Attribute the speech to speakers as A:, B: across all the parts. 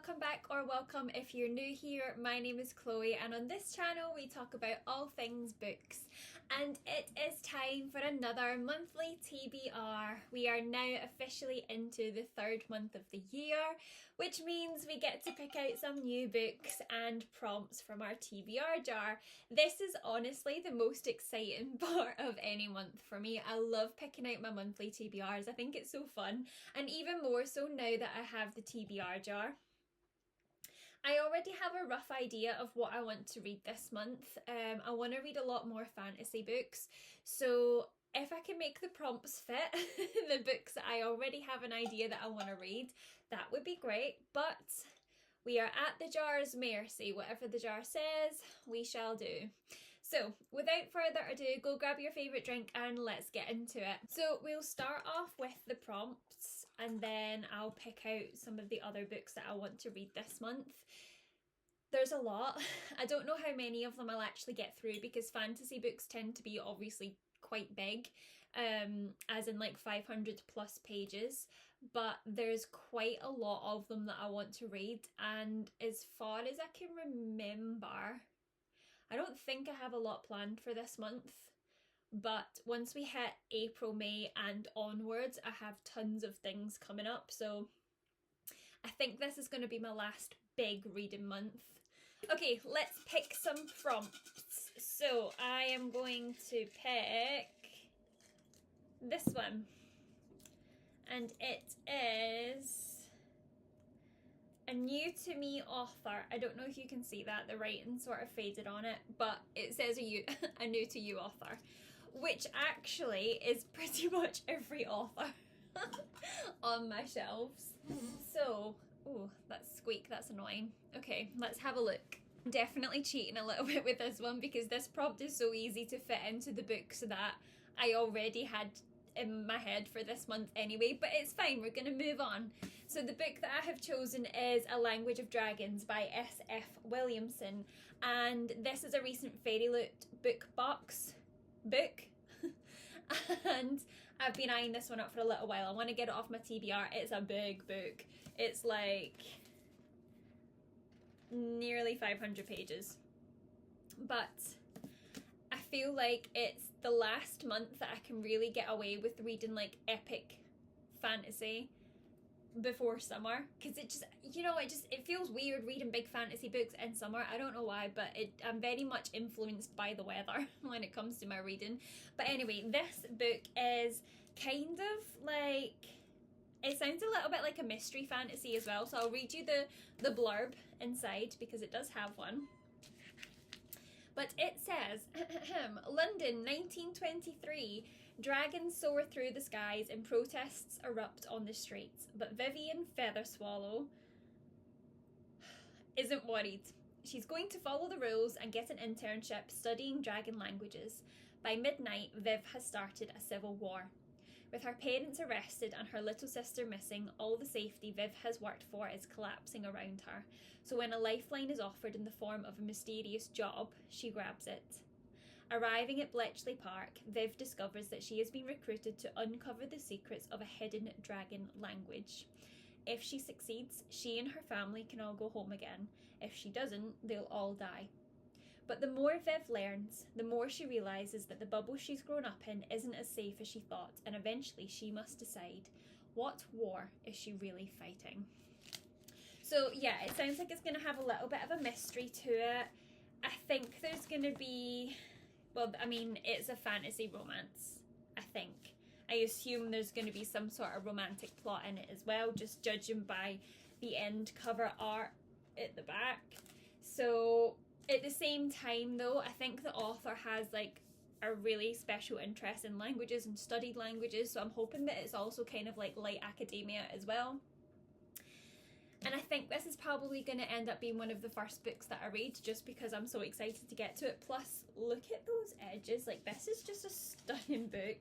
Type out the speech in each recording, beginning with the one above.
A: welcome back, or welcome if you're new here. My name is Chloe, and on this channel we talk about all things books. And it is time for another monthly TBR. We are now officially into the third month of the year, which means we get to pick out some new books and prompts from our TBR jar. This is honestly the most exciting part of any month for me. I love picking out my monthly TBRs. I think it's so fun, and even more so now that I have the TBR jar. I already have a rough idea of what I want to read this month. I want to read a lot more fantasy books, so if I can make the prompts fit the books that I already have an idea that I want to read, that would be great. But we are at the jar's mercy. Whatever the jar says, we shall do. So without further ado, go grab your favourite drink and let's get into it. So we'll start off with the prompts, and then I'll pick out some of the other books that I want to read this month. There's a lot. I don't know how many of them I'll actually get through, because fantasy books tend to be obviously quite big, as in like 500 plus pages, but there's quite a lot of them that I want to read, and as far as I can remember, I don't think I have a lot planned for this month, but once we hit April, May and onwards, I have tons of things coming up, so I think this is going to be my last big reading month. Okay, let's pick some prompts. So I am going to pick this one, and it is a new to me author. I don't know if you can see that, the writing sort of faded on it, but it says a new to you author, which actually is pretty much every author on my shelves. So, oh, that squeak, that's annoying. Okay, let's have a look. I'm definitely cheating a little bit with this one, because this prompt is so easy to fit into the books that I already had in my head for this month anyway, but it's fine, we're going to move on. So the book that I have chosen is A Language of Dragons by S.F. Williamson, and this is a recent Fairy Loot book, and I've been eyeing this one up for a little while. I want to get it off my TBR. It's a big book. It's like nearly 500 pages, but I feel like it's the last month that I can really get away with reading like epic fantasy before summer, because it just, you know, it feels weird reading big fantasy books in summer. I don't know why, but I'm very much influenced by the weather when it comes to my reading. But anyway, this book is kind of like, it sounds a little bit like a mystery fantasy as well, so I'll read you the blurb inside, because it does have one. But it says, London 1923, dragons soar through the skies and protests erupt on the streets, but Vivian Featherswallow isn't worried. She's going to follow the rules and get an internship studying dragon languages. By midnight, Viv has started a civil war. With her parents arrested and her little sister missing, all the safety Viv has worked for is collapsing around her. So when a lifeline is offered in the form of a mysterious job, she grabs it. Arriving at Bletchley Park, Viv discovers that she has been recruited to uncover the secrets of a hidden dragon language. If she succeeds, she and her family can all go home again. If she doesn't, they'll all die. But the more Viv learns, the more she realises that the bubble she's grown up in isn't as safe as she thought, and eventually she must decide, what war is she really fighting? So yeah, it sounds like it's going to have a little bit of a mystery to it. I think there's going to be, well, I mean, it's a fantasy romance, I think. I assume there's going to be some sort of romantic plot in it as well, just judging by the end cover art at the back. So at the same time though, I think the author has like a really special interest in languages and studied languages, so I'm hoping that it's also kind of like light academia as well. And I think this is probably going to end up being one of the first books that I read, just because I'm so excited to get to it. Plus, look at those edges. Like, this is just a stunning book.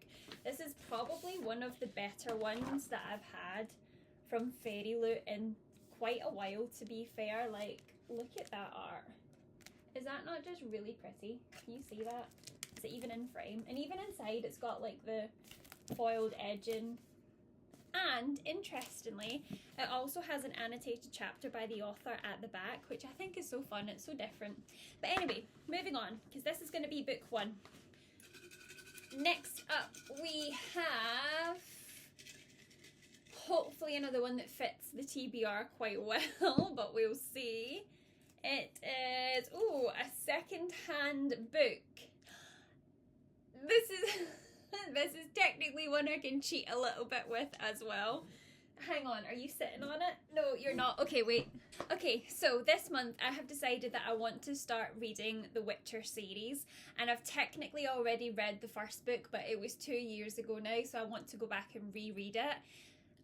A: This is probably one of the better ones that I've had from Fairy Loot in quite a while, to be fair. Like, look at that art. Is that not just really pretty? Can you see that? Is it even in frame? And even inside, it's got like the foiled edging. And interestingly, it also has an annotated chapter by the author at the back, which I think is so fun. It's so different. But anyway, moving on, because this is going to be book 1. Next up, we have hopefully another one that fits the TBR quite well, but we'll see. It is, ooh, a second-hand book. This is this is technically one I can cheat a little bit with as well. Hang on, are you sitting on it? No, you're not. Okay, wait. Okay, so this month I have decided that I want to start reading the Witcher series, and I've technically already read the first book, but it was 2 years ago now, so I want to go back and reread it.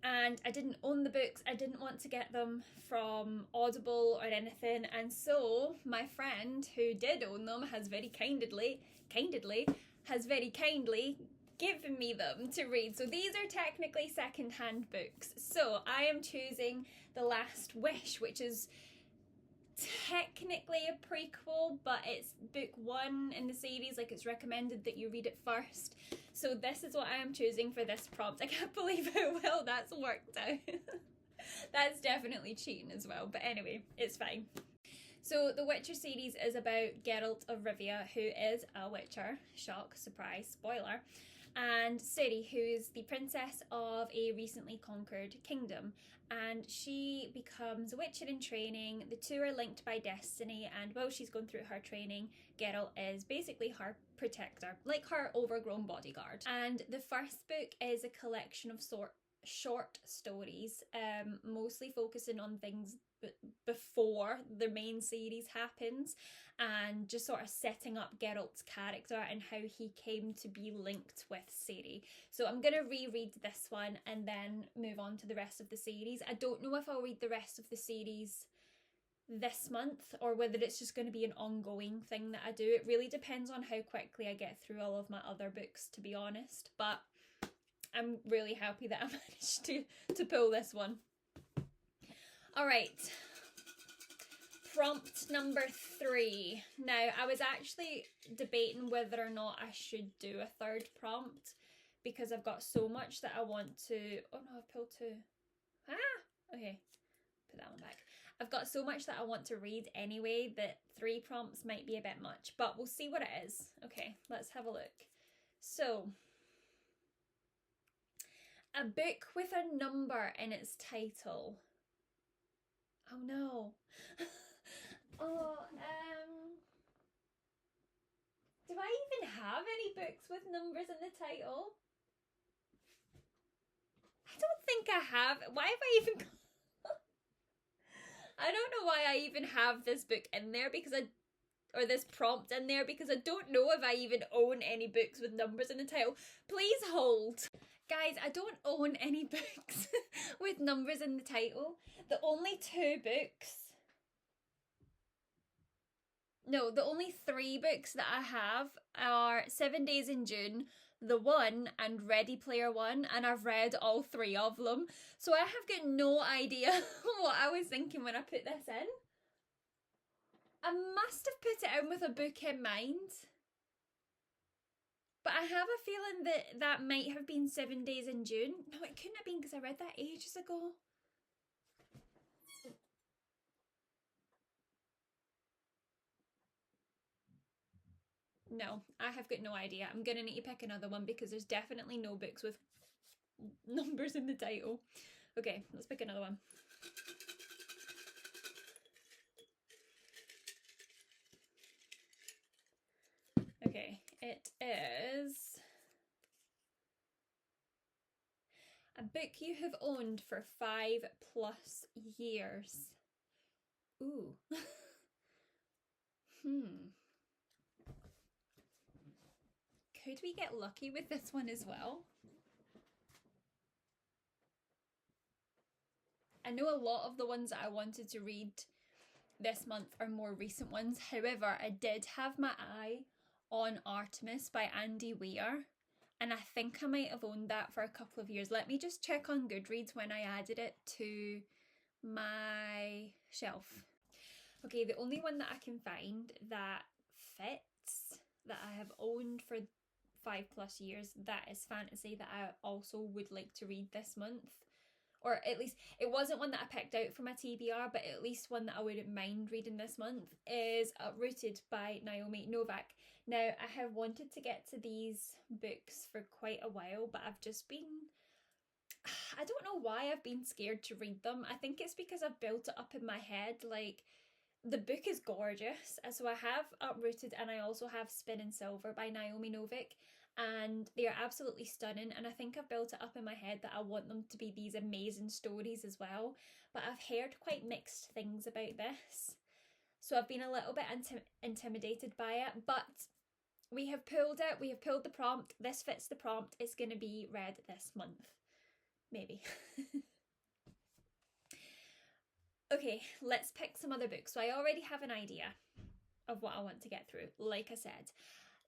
A: And I didn't own the books, I didn't want to get them from Audible or anything, and so my friend who did own them has very kindly given me them to read. So these are technically second-hand books. So I am choosing The Last Wish, which is technically a prequel, but it's book 1 in the series. Like, it's recommended that you read it first. So this is what I am choosing for this prompt. I can't believe how well that's worked out. That's definitely cheating as well, but anyway, it's fine. So the Witcher series is about Geralt of Rivia, who is a Witcher. Shock, surprise, spoiler. And Ciri, who is the princess of a recently conquered kingdom. And she becomes a Witcher in training. The two are linked by destiny, and while she's going through her training, Geralt is basically her protector, like her overgrown bodyguard. And the first book is a collection of short stories, mostly focusing on things before the main series happens, and just sort of setting up Geralt's character and how he came to be linked with Ciri. So I'm going to reread this one and then move on to the rest of the series. I don't know if I'll read the rest of the series this month or whether it's just going to be an ongoing thing that I do. It really depends on how quickly I get through all of my other books, to be honest, but I'm really happy that I managed to pull this one. All right, prompt number 3. Now, I was actually debating whether or not I should do a third prompt because I've got so much that I want to... Oh no, I've pulled 2. Okay, put that one back. I've got so much that I want to read anyway that 3 prompts might be a bit much, but we'll see what it is. Okay, let's have a look. So, a book with a number in its title. Oh no. Do I even have any books with numbers in the title? I don't think I have. Why have I even... I don't know why I even have this book in there or this prompt in there, because I don't know if I even own any books with numbers in the title. Please hold. Guys, I don't own any books with numbers in the title. The only 3 books that I have are 7 Days in June, The One, and Ready Player One, and I've read all 3 of them. So I have got no idea what I was thinking when I put this in. I must have put it in with a book in mind. But I have a feeling that might have been 7 Days in June. No, it couldn't have been because I read that ages ago. No, I have got no idea. I'm going to need to pick another one because there's definitely no books with numbers in the title. Okay, let's pick another one. Okay, it is a book you have owned for 5+ years. Ooh. Could we get lucky with this one as well? I know a lot of the ones that I wanted to read this month are more recent ones. However, I did have my eye on Artemis by Andy Weir, and I think I might have owned that for a couple of years. Let me just check on Goodreads when I added it to my shelf. Okay, the only one that I can find that fits, that I have owned for 5+ years, that is fantasy that I also would like to read this month. Or at least, it wasn't one that I picked out for my TBR, but at least one that I wouldn't mind reading this month, is Uprooted by Naomi Novik. Now, I have wanted to get to these books for quite a while, but I've just been... I don't know why I've been scared to read them. I think it's because I've built it up in my head. Like, the book is gorgeous. So I have Uprooted, and I also have Spin and Silver by Naomi Novik, and they are absolutely stunning, and I think I've built it up in my head that I want them to be these amazing stories as well, but I've heard quite mixed things about this, so I've been a little bit intimidated by it, but we have pulled the prompt. This fits the prompt. It's going to be read this month, maybe. Okay, let's pick some other books. So I already have an idea of what I want to get through. Like I said,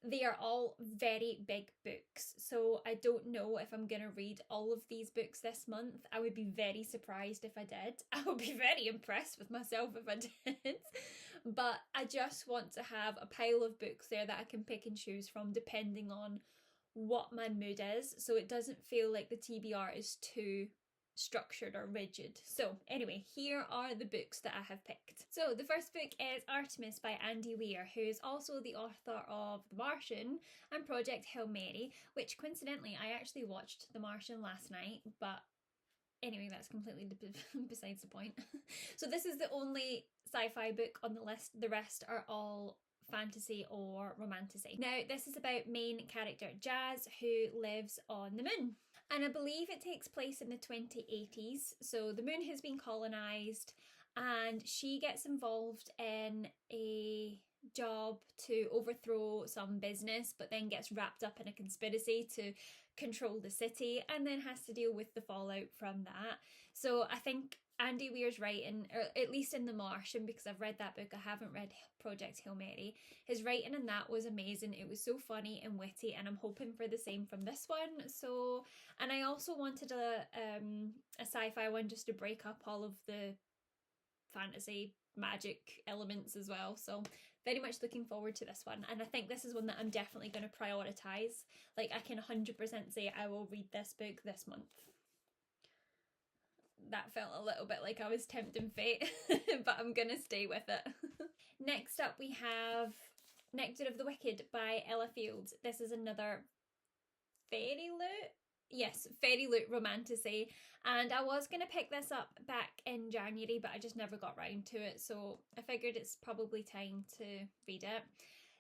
A: they are all very big books, so I don't know if I'm going to read all of these books this month. I would be very surprised if I did. I would be very impressed with myself if I did. But I just want to have a pile of books there that I can pick and choose from depending on what my mood is, so it doesn't feel like the TBR is too structured or rigid. So anyway, here are the books that I have picked. So the first book is Artemis by Andy Weir, who is also the author of The Martian and Project Hail Mary, which coincidentally I actually watched The Martian last night, but anyway, that's completely besides the point. So this is the only sci-fi book on the list. The rest are all fantasy or romantasy. Now, this is about main character Jazz, who lives on the moon. And I believe it takes place in the 2080s. So the moon has been colonised, and she gets involved in a job to overthrow some business, but then gets wrapped up in a conspiracy to control the city, and then has to deal with the fallout from that. So I think Andy Weir's writing, or at least in The Martian, because I've read that book, I haven't read Project Hail Mary, his writing in that was amazing. It was so funny and witty, and I'm hoping for the same from this one. So, and I also wanted a sci-fi one just to break up all of the fantasy magic elements as well. So very much looking forward to this one, and I think this is one that I'm definitely going to prioritise. Like, I can 100% say I will read this book this month. That felt a little bit like I was tempting fate, but I'm gonna stay with it. Next up we have Nectar of the Wicked by Ella Fields. This is another fairy loot? Yes, fairy loot romantasy, and I was going to pick this up back in January, but I just never got round to it, so I figured it's probably time to read it.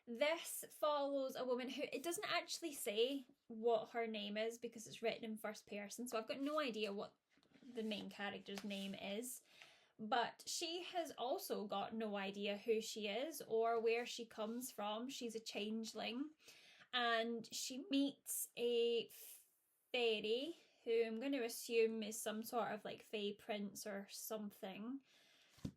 A: This follows a woman who, it doesn't actually say what her name is because it's written in first person, so I've got no idea what the main character's name is, but she has also got no idea who she is or where she comes from. She's a changeling, and she meets a fairy who I'm going to assume is some sort of like fae prince or something,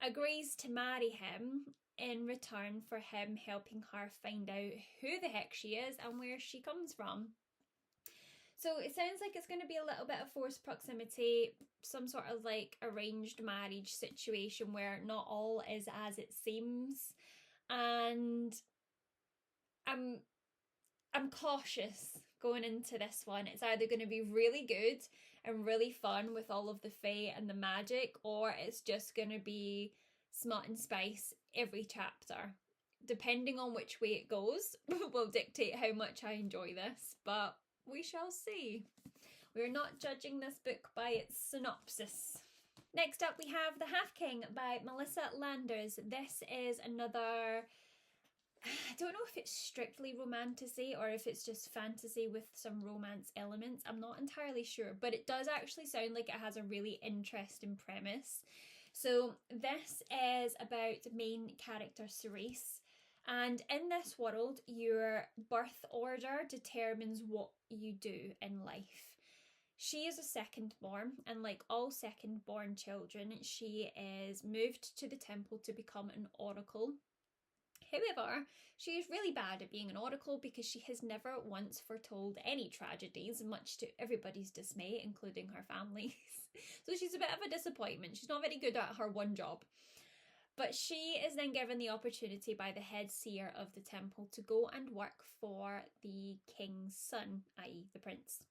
A: agrees to marry him in return for him helping her find out who the heck she is and where she comes from. So it sounds like it's going to be a little bit of forced proximity, some sort of like arranged marriage situation where not all is as it seems, and I'm cautious going into this one. It's either going to be really good and really fun with all of the fae and the magic, or it's just going to be smut and spice every chapter. Depending on which way it goes will dictate how much I enjoy this, but we shall see. We're not judging this book by its synopsis. Next up we have The Half King by Melissa Landers. This is another, I don't know if it's strictly romantasy or if it's just fantasy with some romance elements. I'm not entirely sure, but it does actually sound like it has a really interesting premise. So this is about the main character Cerise, and in this world your birth order determines what you do in life. She is a second born, and like all second born children, she is moved to the temple to become an oracle. However, she is really bad at being an oracle because she has never once foretold any tragedies, much to everybody's dismay, including her family's. So she's a bit of a disappointment. She's not very good at her one job. But she is then given the opportunity by the head seer of the temple to go and work for the king's son, i.e. the prince.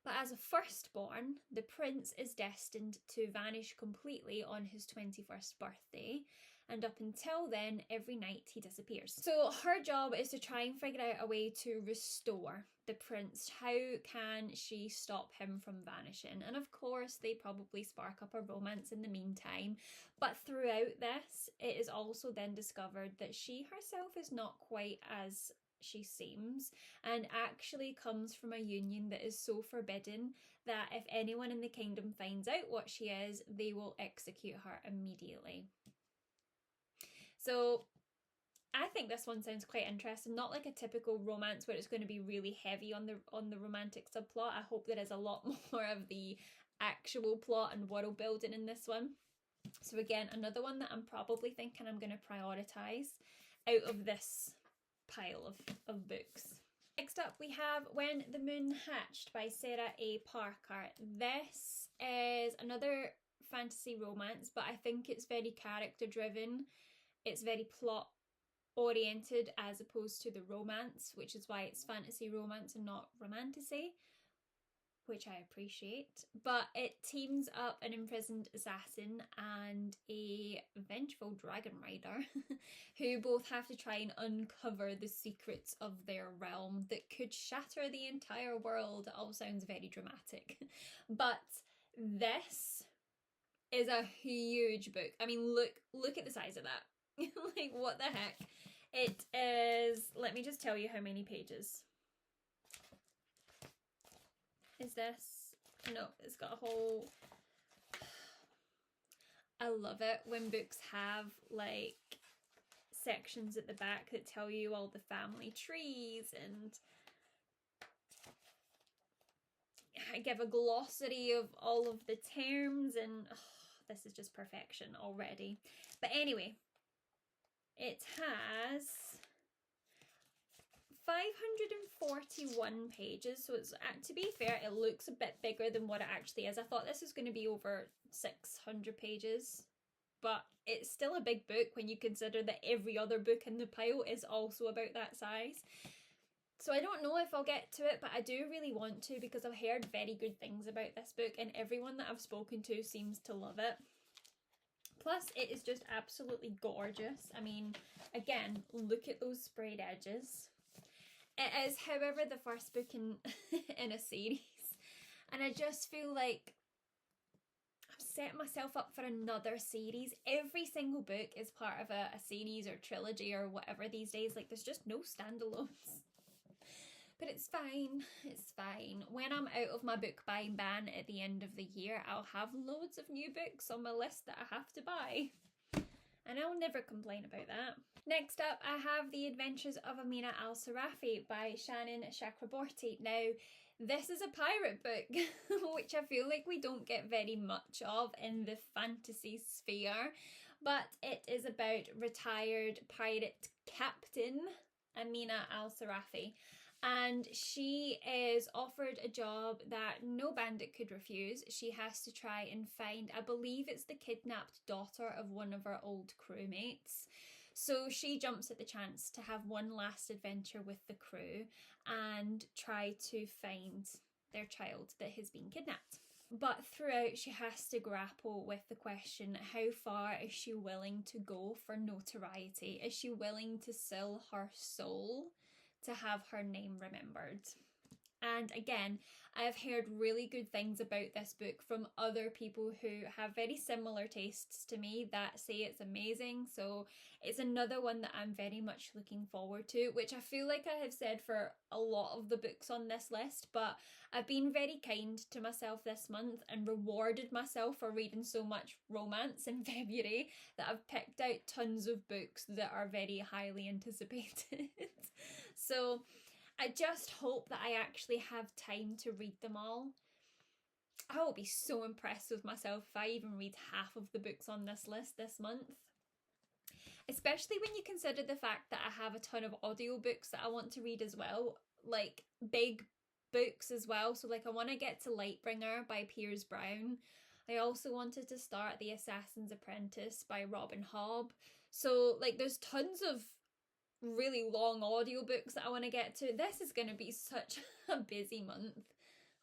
A: But as a firstborn, the prince is destined to vanish completely on his 21st birthday, and up until then, every night he disappears. So her job is to try and figure out a way to restore the prince. How can she stop him from vanishing? And of course, they probably spark up a romance in the meantime. But throughout this, it is also then discovered that she herself is not quite as she seems, and actually comes from a union that is so forbidden that if anyone in the kingdom finds out what she is, they will execute her immediately. So I think this one sounds quite interesting. Not like a typical romance where it's going to be really heavy on the romantic subplot. I hope there is a lot more of the actual plot and world building in this one. So again, another one that I'm probably thinking I'm going to prioritise out of this pile of books. Next up we have When the Moon Hatched by Sarah A. Parker. This is another fantasy romance, but I think it's very character driven. It's very plot oriented as opposed to the romance, which is why it's fantasy romance and not romantasy, which I appreciate. But it teams up an imprisoned assassin and a vengeful dragon rider who both have to try and uncover the secrets of their realm that could shatter the entire world. It all sounds very dramatic. But this is a huge book. I mean, look at the size of that. Like, what the heck? It is, let me just tell you how many pages. Is this? No, it's got a whole... I love it when books have like sections at the back that tell you all the family trees, and I give a glossary of all of the terms, and this is just perfection already. But anyway, it has 541 pages, so it's, to be fair, it looks a bit bigger than what it actually is. I thought this was going to be over 600 pages, but it's still a big book when you consider that every other book in the pile is also about that size. So I don't know if I'll get to it, but I do really want to, because I've heard very good things about this book and everyone that I've spoken to seems to love it. Plus, it is just absolutely gorgeous. I mean, again, look at those sprayed edges. It is, however, the first book in a series, and I just feel like I'm setting myself up for another series. Every single book is part of a series or trilogy or whatever these days. Like, there's just no standalones. But it's fine, it's fine. When I'm out of my book buying ban at the end of the year, I'll have loads of new books on my list that I have to buy. And I'll never complain about that. Next up, I have The Adventures of Amina Al-Sarafi by Shannon Chakraborty. Now, this is a pirate book, which I feel like we don't get very much of in the fantasy sphere, but it is about retired pirate captain Amina Al-Sarafi. And she is offered a job that no bandit could refuse. She has to try and find, I believe it's the kidnapped daughter of one of her old crewmates. So she jumps at the chance to have one last adventure with the crew and try to find their child that has been kidnapped. But throughout, she has to grapple with the question, how far is she willing to go for notoriety? Is she willing to sell her soul to have her name remembered? And again, I have heard really good things about this book from other people who have very similar tastes to me that say it's amazing. So it's another one that I'm very much looking forward to, which I feel like I have said for a lot of the books on this list, but I've been very kind to myself this month and rewarded myself for reading so much romance in February that I've picked out tons of books that are very highly anticipated. So I just hope that I actually have time to read them all. I will be so impressed with myself if I even read half of the books on this list this month. Especially when you consider the fact that I have a ton of audiobooks that I want to read as well. Like, big books as well. So, like, I want to get to Lightbringer by Piers Brown. I also wanted to start The Assassin's Apprentice by Robin Hobb. So like there's tons of really long audiobooks that I want to get to. This is going to be such a busy month.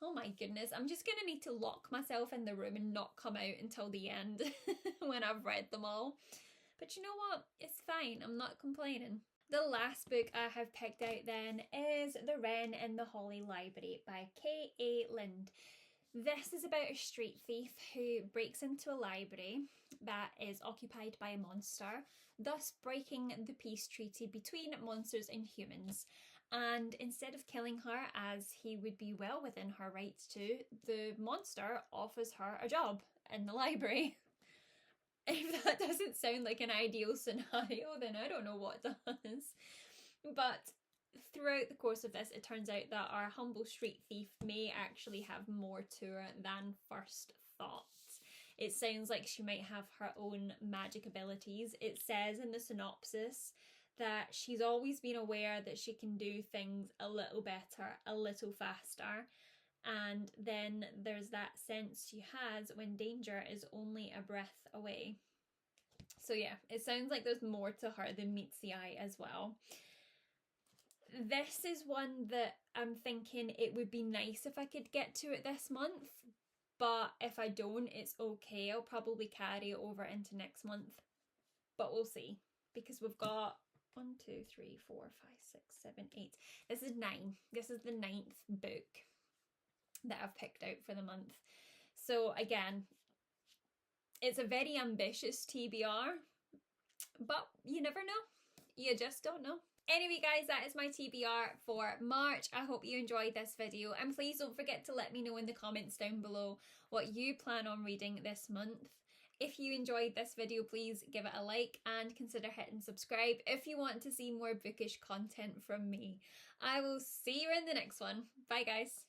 A: Oh my goodness, I'm just going to need to lock myself in the room and not come out until the end when I've read them all. But you know what? It's fine. I'm not complaining. The last book I have picked out then is The Wren in the Holly Library by K.A. Lind. This is about a street thief who breaks into a library that is occupied by a monster, thus breaking the peace treaty between monsters and humans. And instead of killing her, as he would be well within her rights to, the monster offers her a job in the library. If that doesn't sound like an ideal scenario, then I don't know what does. But throughout the course of this, it turns out that our humble street thief may actually have more to her than first thought. It sounds like she might have her own magic abilities. It says in the synopsis that she's always been aware that she can do things a little better, a little faster. And then there's that sense she has when danger is only a breath away. So yeah, it sounds like there's more to her than meets the eye as well. This is one that I'm thinking it would be nice if I could get to it this month, but if I don't, it's okay. I'll probably carry it over into next month, but we'll see, because we've got 1, 2, 3, 4, 5, 6, 7, 8. This is 9. This is the 9th book that I've picked out for the month. So again, it's a very ambitious TBR, but you never know. You just don't know. Anyway guys, that is my TBR for March. I hope you enjoyed this video, and please don't forget to let me know in the comments down below what you plan on reading this month. If you enjoyed this video, please give it a like and consider hitting subscribe if you want to see more bookish content from me. I will see you in the next one. Bye guys.